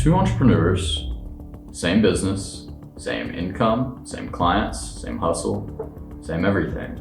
two entrepreneurs, same business, same income, same clients, same hustle, same everything.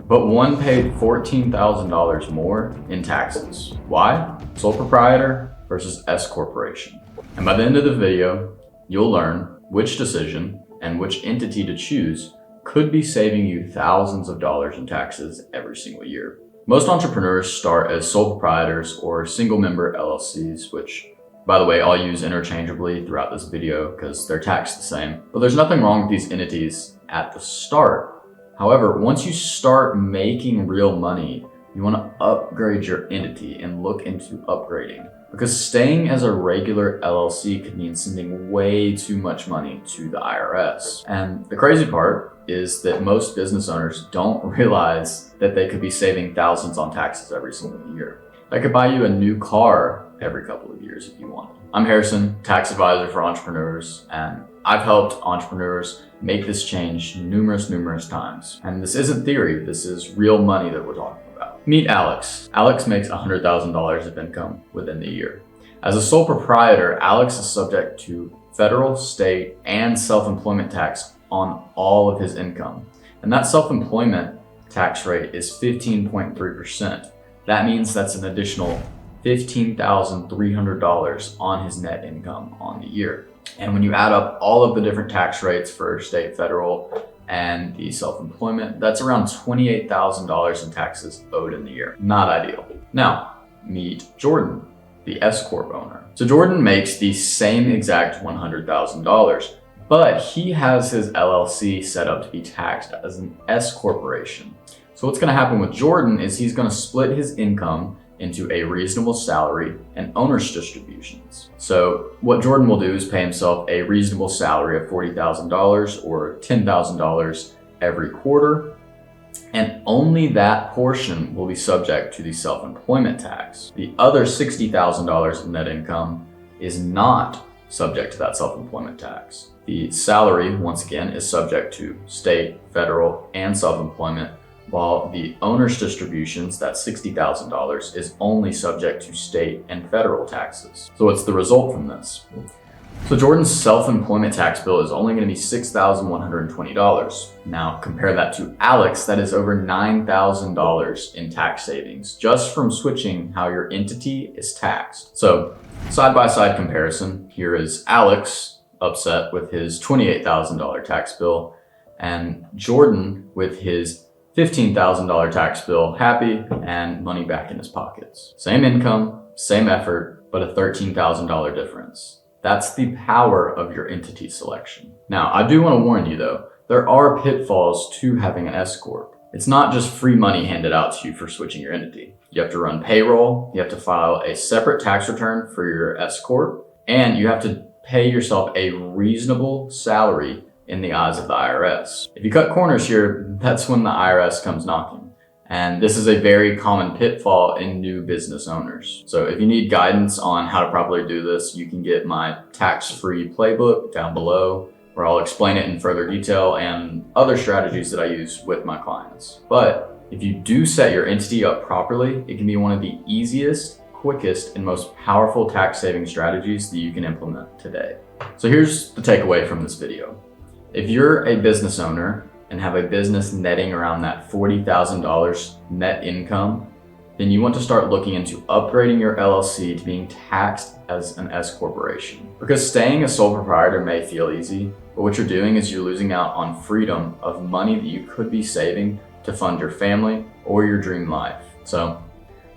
But one paid $14,000 more in taxes. Why? Sole proprietor versus S corporation. And by the end of the video, you'll learn which decision and which entity to choose could be saving you thousands of dollars in taxes every single year. Most entrepreneurs start as sole proprietors or single member LLCs, which, by the way, I'll use interchangeably throughout this video because they're taxed the same. But there's nothing wrong with these entities at the start. However, once you start making real money, you want to upgrade your entity and look into upgrading, because staying as a regular LLC could mean sending way too much money to the IRS. And the crazy part is that most business owners don't realize that they could be saving thousands on taxes every single year. That could buy you a new car every couple of years if you want. I'm Harrison, tax advisor for entrepreneurs, and I've helped entrepreneurs make this change numerous times. And this isn't theory, this is real money that we're talking about. Meet Alex. Alex makes $100,000 of income within the year. As a sole proprietor, Alex is subject to federal, state, and self-employment tax on all of his income. And that self-employment tax rate is 15.3%. That means that's an additional $15,300 on his net income on the year. And when you add up all of the different tax rates for state, federal, and the self-employment, that's around $28,000 in taxes owed in the year. Not ideal. Now, meet Jordan, the S-Corp owner. So Jordan makes the same exact $100,000, but he has his LLC set up to be taxed as an S corporation. So what's gonna happen with Jordan is he's gonna split his income into a reasonable salary and owner's distributions. So what Jordan will do is pay himself a reasonable salary of $40,000 or $10,000 every quarter, and only that portion will be subject to the self-employment tax. The other $60,000 of net income is not subject to that self-employment tax. The salary, once again, is subject to state, federal, and self-employment, while the owner's distributions, that $60,000, is only subject to state and federal taxes. So what's the result from this? So Jordan's self-employment tax bill is only going to be $6,120. Now compare that to Alex, that is over $9,000 in tax savings just from switching how your entity is taxed. So side-by-side comparison, here is Alex upset with his $28,000 tax bill and Jordan with his $15,000 tax bill, happy and money back in his pockets. Same income, same effort, but a $13,000 difference. That's the power of your entity selection. Now, I do want to warn you though, there are pitfalls to having an S-Corp. It's not just free money handed out to you for switching your entity. You have to run payroll, you have to file a separate tax return for your S-Corp, and you have to pay yourself a reasonable salary in the eyes of the IRS. If you cut corners here, that's when the IRS comes knocking. And this is a very common pitfall in new business owners. So if you need guidance on how to properly do this, you can get my tax-free playbook down below, where I'll explain it in further detail and other strategies that I use with my clients. But if you do set your entity up properly, it can be one of the easiest, quickest, and most powerful tax saving strategies that you can implement today. So here's the takeaway from this video. If you're a business owner and have a business netting around that $40,000 net income, then you want to start looking into upgrading your LLC to being taxed as an S corporation. Because staying a sole proprietor may feel easy, but what you're doing is you're losing out on freedom of money that you could be saving to fund your family or your dream life. So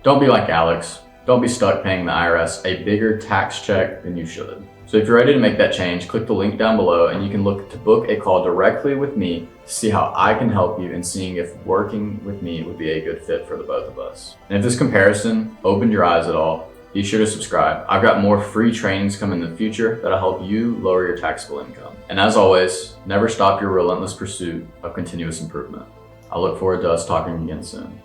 don't be like Alex. Don't be stuck paying the IRS a bigger tax check than you should. So if you're ready to make that change, click the link down below and you can look to book a call directly with me to see how I can help you in seeing if working with me would be a good fit for the both of us. And if this comparison opened your eyes at all, be sure to subscribe. I've got more free trainings coming in the future that'll help you lower your taxable income. And as always, never stop your relentless pursuit of continuous improvement. I look forward to us talking again soon.